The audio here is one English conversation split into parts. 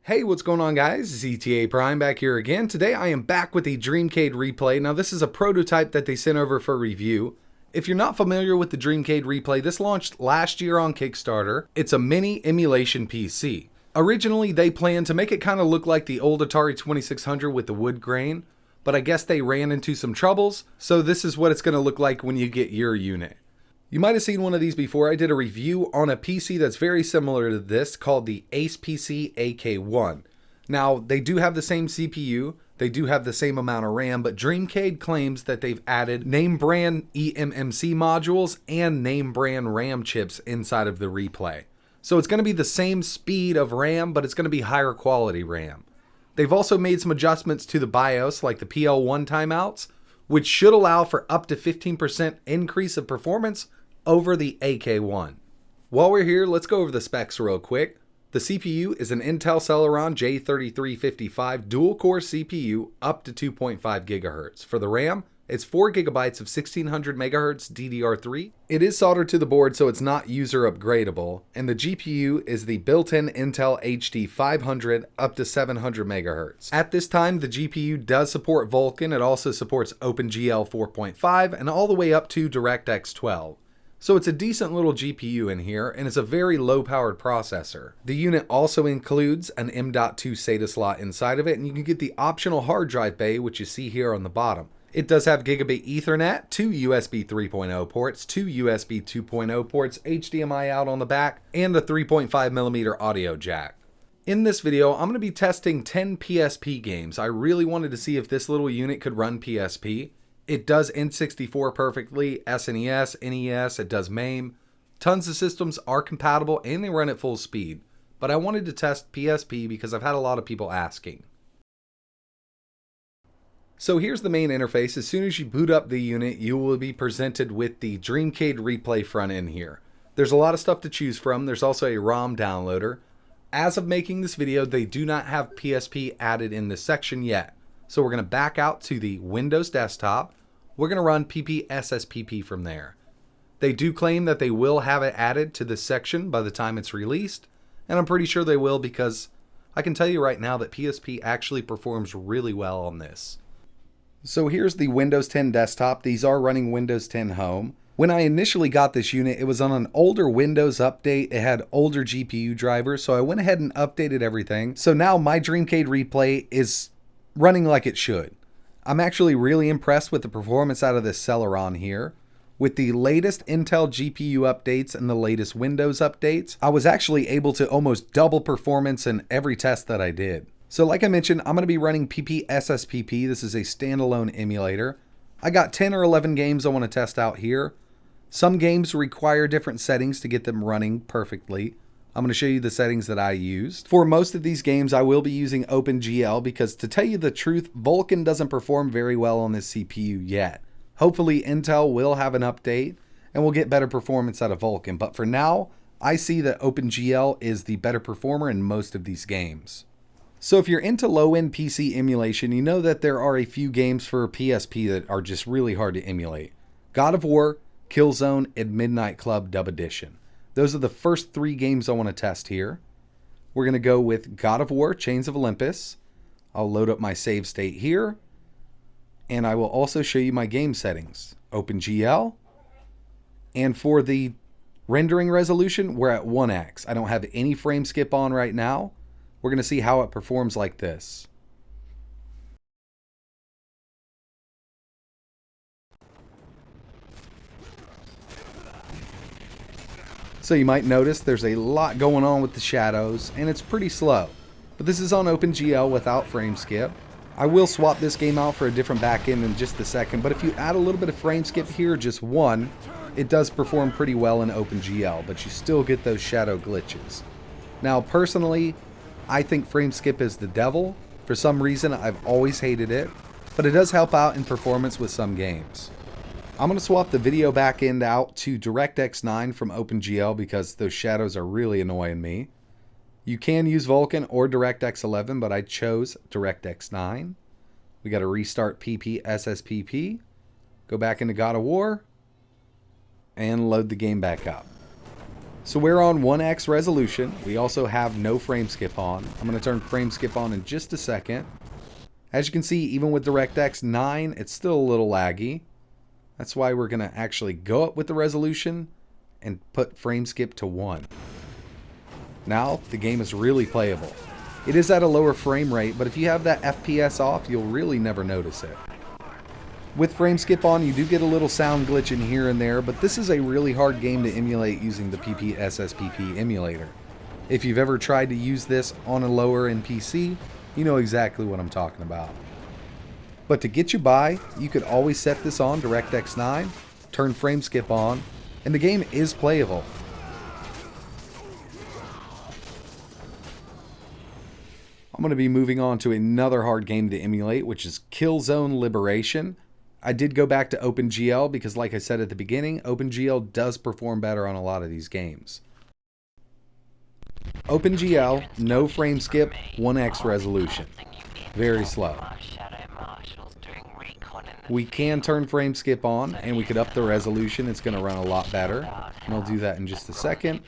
Hey, what's going on guys? ZTA Prime back here again. Today I am back with the DreamCade replay. Now this is a prototype that they sent over for review. If you're not familiar with the DreamCade replay, this launched last year on Kickstarter. It's a mini emulation PC. Originally they planned to make it kind of look like the old Atari 2600 with the wood grain, but I guess they ran into some troubles, so this is what it's going to look like when you get your unit. You might have seen one of these before. I did a review on a PC that's very similar to this called the Ppsspp AK1. Now, they do have the same CPU, they do have the same amount of RAM, but DreamCade claims that they've added name brand eMMC modules and name brand RAM chips inside of the replay. So it's going to be the same speed of RAM, but it's going to be higher quality RAM. They've also made some adjustments to the BIOS, like the PL1 timeouts, which should allow for up to 15% increase of performance over the AK1. While we're here, let's go over the specs real quick. The CPU is an Intel Celeron J3355 dual-core CPU up to 2.5 GHz. For the RAM, it's 4 GB of 1600 MHz DDR3. It is soldered to the board, so it's not user upgradable. And the GPU is the built-in Intel HD 500 up to 700 MHz. At this time, the GPU does support Vulkan. It also supports OpenGL 4.5 and all the way up to DirectX 12. So it's a decent little GPU in here, and it's a very low-powered processor. The unit also includes an M.2 SATA slot inside of it, and you can get the optional hard drive bay, which you see here on the bottom. It does have gigabit Ethernet, 2 USB 3.0 ports, 2 USB 2.0 ports, HDMI out on the back, and the 3.5mm audio jack. In this video, I'm going to be testing 10 PSP games. I really wanted to see if this little unit could run PSP. It does N64 perfectly, SNES, NES, it does MAME. Tons of systems are compatible and they run at full speed. But I wanted to test PSP because I've had a lot of people asking. So here's the main interface. As soon as you boot up the unit, you will be presented with the DreamCade replay front end here. There's a lot of stuff to choose from. There's also a ROM downloader. As of making this video, they do not have PSP added in this section yet. So we're going to back out to the Windows desktop. We're going to run Ppsspp from there. They do claim that they will have it added to this section by the time it's released, and I'm pretty sure they will because I can tell you right now that PSP actually performs really well on this. So here's the Windows 10 desktop. These are running Windows 10 Home. When I initially got this unit, it was on an older Windows update. It had older GPU drivers, so I went ahead and updated everything. So now my DreamCade replay is running like it should. I'm actually really impressed with the performance out of this Celeron here. With the latest Intel GPU updates and the latest Windows updates, I was actually able to almost double performance in every test that I did. So like I mentioned, I'm going to be running Ppsspp. This is a standalone emulator. I got 10 or 11 games I want to test out here. Some games require different settings to get them running perfectly. I'm going to show you the settings that I used. For most of these games, I will be using OpenGL because, to tell you the truth, Vulkan doesn't perform very well on this CPU yet. Hopefully, Intel will have an update and we'll get better performance out of Vulkan. But for now, I see that OpenGL is the better performer in most of these games. So if you're into low-end PC emulation, you know that there are a few games for PSP that are just really hard to emulate. God of War, Killzone, and Midnight Club Dub Edition. Those are the first 3 games I want to test here. We're going to go with God of War Chains of Olympus. I'll load up my save state here. And I will also show you my game settings. OpenGL. And for the rendering resolution, we're at 1x. I don't have any frame skip on right now. We're going to see how it performs like this. So you might notice there's a lot going on with the shadows, and it's pretty slow. But this is on OpenGL without frame skip. I will swap this game out for a different backend in just a second, but if you add a little bit of frame skip here, just one, it does perform pretty well in OpenGL, but you still get those shadow glitches. Now, personally, I think frame skip is the devil. For some reason, I've always hated it, but it does help out in performance with some games. I'm going to swap the video backend out to DirectX 9 from OpenGL because those shadows are really annoying me. You can use Vulkan or DirectX 11, but I chose DirectX 9. We got to restart Ppsspp, go back into God of War, and load the game back up. So we're on 1x resolution. We also have no frame skip on. I'm going to turn frame skip on in just a second. As you can see, even with DirectX 9, it's still a little laggy. That's why we're going to actually go up with the resolution and put frame skip to 1. Now, the game is really playable. It is at a lower frame rate, but if you have that FPS off, you'll really never notice it. With frame skip on, you do get a little sound glitch in here and there, but this is a really hard game to emulate using the Ppsspp emulator. If you've ever tried to use this on a lower end PC, you know exactly what I'm talking about. But to get you by, you could always set this on DirectX 9, turn frame skip on, and the game is playable. I'm going to be moving on to another hard game to emulate, which is Killzone Liberation. I did go back to OpenGL because, like I said at the beginning, OpenGL does perform better on a lot of these games. OpenGL, no frame skip, 1x resolution. Very slow. We can turn frame skip on and we could up the resolution. It's going to run a lot better. And I'll do that in just a second.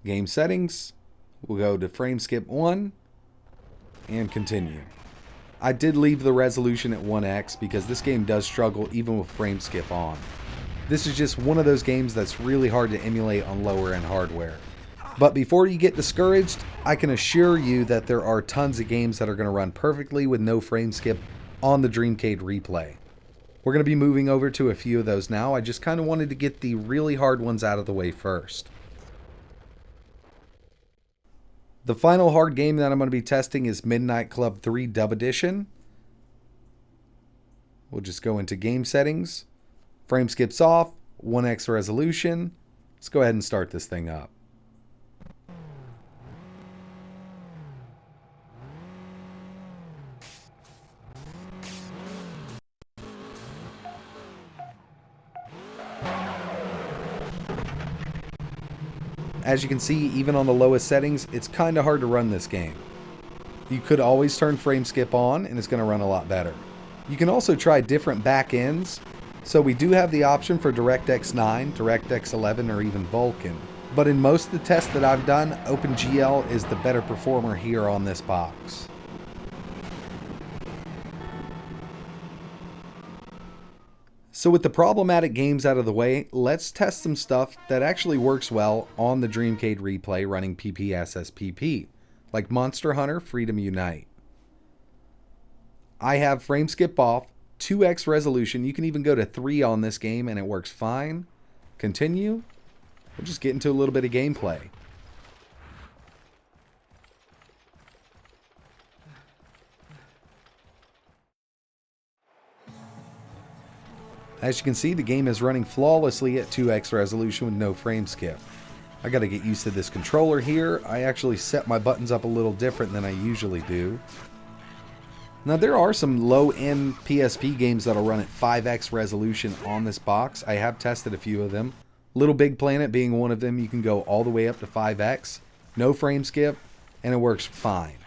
Game settings. We'll go to frame skip 1 and continue. I did leave the resolution at 1x because this game does struggle even with frame skip on. This is just one of those games that's really hard to emulate on lower end hardware. But before you get discouraged, I can assure you that there are tons of games that are going to run perfectly with no frame skip on the DreamCade replay. We're going to be moving over to a few of those now. I just kind of wanted to get the really hard ones out of the way first. The final hard game that I'm going to be testing is Midnight Club 3 Dub Edition. We'll just go into game settings. Frame skips off, 1x resolution. Let's go ahead and start this thing up. As you can see, even on the lowest settings, it's kind of hard to run this game. You could always turn frame skip on and it's going to run a lot better. You can also try different back ends. So we do have the option for DirectX 9, DirectX 11, or even Vulkan. But in most of the tests that I've done, OpenGL is the better performer here on this box. So with the problematic games out of the way, let's test some stuff that actually works well on the DreamCade replay running Ppsspp, like Monster Hunter Freedom Unite. I have frame skip off, 2x resolution. You can even go to 3 on this game and it works fine. Continue. We'll just get into a little bit of gameplay. As you can see, the game is running flawlessly at 2x resolution with no frame skip. I gotta get used to this controller here. I actually set my buttons up a little different than I usually do. Now there are some low-end PSP games that'll run at 5x resolution on this box. I have tested a few of them. Littlebigplanet being one of them. You can go all the way up to 5x, no frame skip, and it works fine.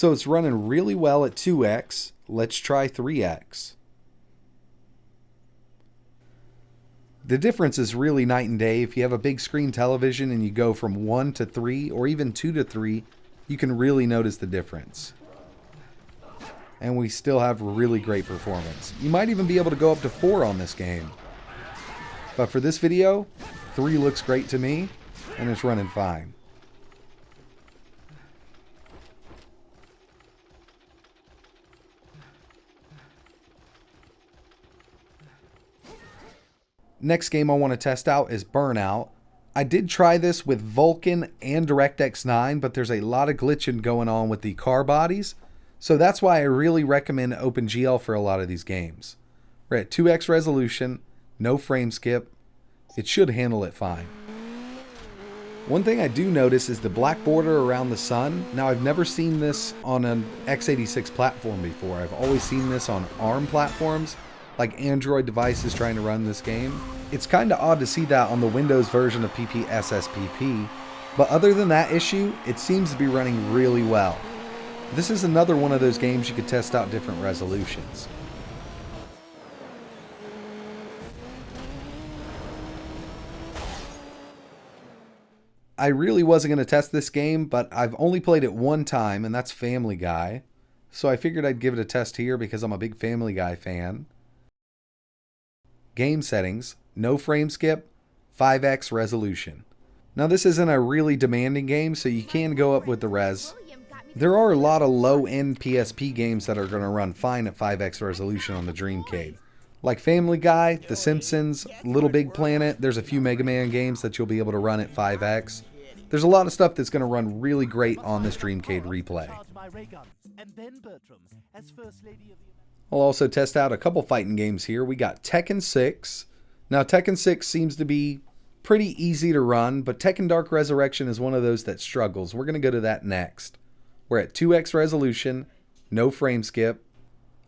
So it's running really well at 2x. Let's try 3x. The difference is really night and day. If you have a big screen television and you go from 1 to 3 or even 2 to 3, you can really notice the difference. And we still have really great performance. You might even be able to go up to 4 on this game. But for this video, 3 looks great to me and it's running fine. Next game I want to test out is Burnout. I did try this with Vulkan and DirectX 9, but there's a lot of glitching going on with the car bodies. So that's why I really recommend OpenGL for a lot of these games. We're at 2x resolution, no frame skip. It should handle it fine. One thing I do notice is the black border around the sun. Now, I've never seen this on an x86 platform before. I've always seen this on ARM platforms, like Android devices trying to run this game. It's kind of odd to see that on the Windows version of Ppsspp, but other than that issue, it seems to be running really well. This is another one of those games you could test out different resolutions. I really wasn't going to test this game, but I've only played it one time, and that's Family Guy. So I figured I'd give it a test here because I'm a big Family Guy fan. Game settings, no frame skip, 5x resolution. Now this isn't a really demanding game, so you can go up with the res. There are a lot of low-end PSP games that are going to run fine at 5x resolution on the DreamCade. Like Family Guy, The Simpsons, Littlebigplanet, there's a few Mega Man games that you'll be able to run at 5x. There's a lot of stuff that's going to run really great on this DreamCade replay. I'll also test out a couple fighting games here. We got Tekken 6. Now Tekken 6 seems to be pretty easy to run, but Tekken Dark Resurrection is one of those that struggles. We're going to go to that next. We're at 2x resolution, no frame skip.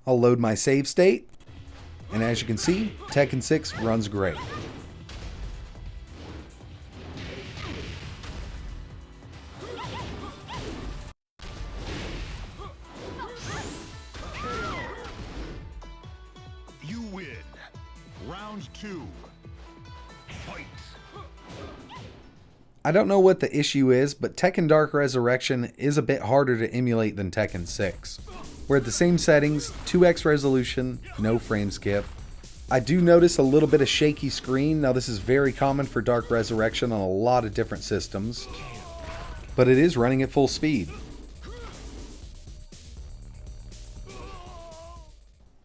I'll load my save state, and as you can see, Tekken 6 runs great. You win. Round 2. Fight. I don't know what the issue is, but Tekken Dark Resurrection is a bit harder to emulate than Tekken 6. We're at the same settings, 2x resolution, no frame skip. I do notice a little bit of shaky screen. Now this is very common for Dark Resurrection on a lot of different systems, but it is running at full speed.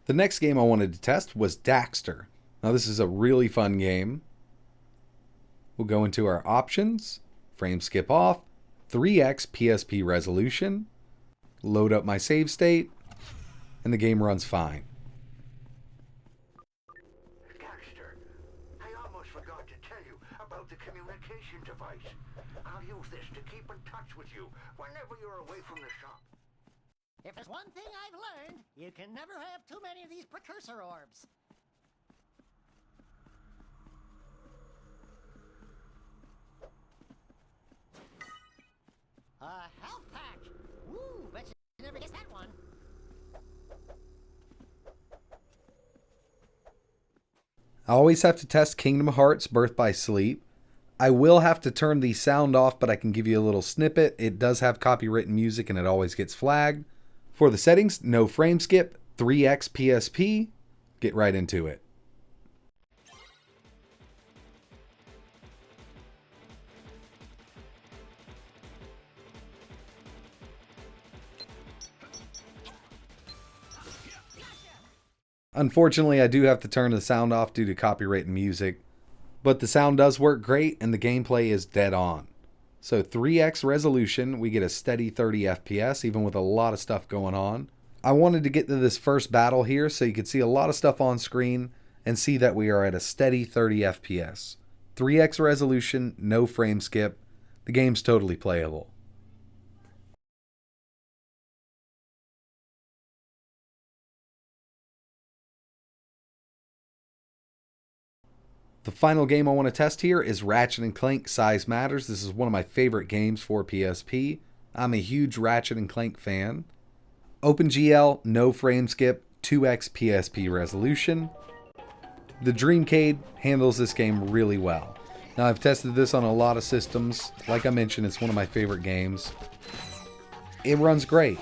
The next game I wanted to test was Daxter. Now this is a really fun game. We'll go into our options, frame skip off, 3x PSP resolution, load up my save state, and the game runs fine. Daxter, I almost forgot to tell you about the communication device. I'll use this to keep in touch with you whenever you're away from the shop. If there's one thing I've learned, you can never have too many of these precursor orbs. Health pack! Woo, bet you never guessed that one. I always have to test Kingdom Hearts Birth by Sleep. I will have to turn the sound off, but I can give you a little snippet. It does have copywritten music and it always gets flagged. For the settings, no frame skip, 3x PSP. Get right into it. Unfortunately, I do have to turn the sound off due to copyrighted music, but the sound does work great and the gameplay is dead on. So 3x resolution, we get a steady 30 FPS, even with a lot of stuff going on. I wanted to get to this first battle here so you could see a lot of stuff on screen and see that we are at a steady 30 FPS. 3x resolution, no frame skip. The game's totally playable. The final game I want to test here is Ratchet and Clank Size Matters. This is one of my favorite games for PSP. I'm a huge Ratchet and Clank fan. OpenGL, no frame skip, 2x PSP resolution. The DreamCade handles this game really well. Now I've tested this on a lot of systems. Like I mentioned, it's one of my favorite games. It runs great.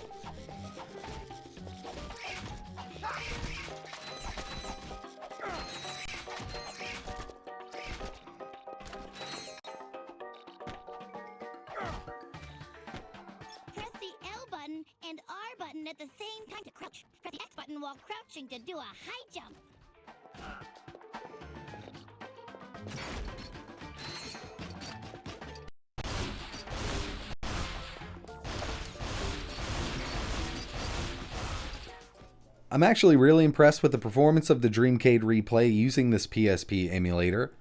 Press the L button and R button at the same time to crouch. Press the X button while crouching to do a high jump. I'm actually really impressed with the performance of the DreamCade replay using this PSP emulator.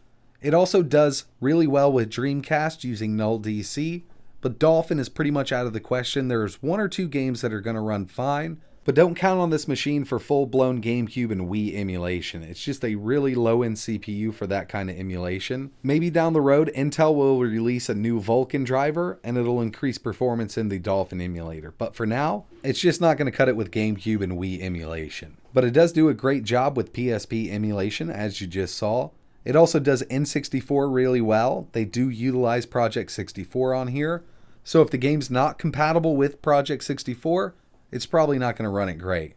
It also does really well with Dreamcast using null DC, but Dolphin is pretty much out of the question. There's 1 or 2 games that are going to run fine, but don't count on this machine for full-blown GameCube and Wii emulation. It's just a really low-end CPU for that kind of emulation. Maybe down the road, Intel will release a new Vulkan driver, and it'll increase performance in the Dolphin emulator. But for now, it's just not going to cut it with GameCube and Wii emulation. But it does do a great job with PSP emulation, as you just saw. It also does N64 really well. They do utilize Project 64 on here. So if the game's not compatible with Project 64, it's probably not going to run it great.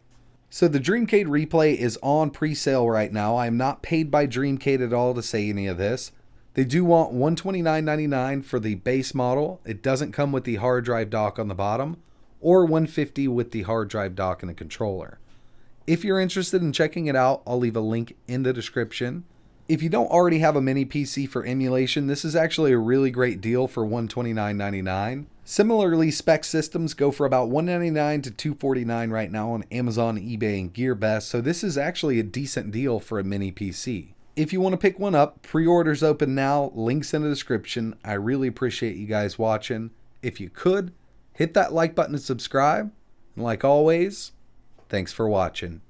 So the DreamCade Replay is on pre-sale right now. I am not paid by DreamCade at all to say any of this. They do want $129.99 for the base model. It doesn't come with the hard drive dock on the bottom, or $150 with the hard drive dock and the controller. If you're interested in checking it out, I'll leave a link in the description. If you don't already have a mini PC for emulation, this is actually a really great deal for $129.99. Similarly, spec systems go for about $199 to $249 right now on Amazon, eBay, and GearBest, so this is actually a decent deal for a mini PC. If you want to pick one up, pre-orders open now, links in the description. I really appreciate you guys watching. If you could, hit that like button and subscribe. And like always, thanks for watching.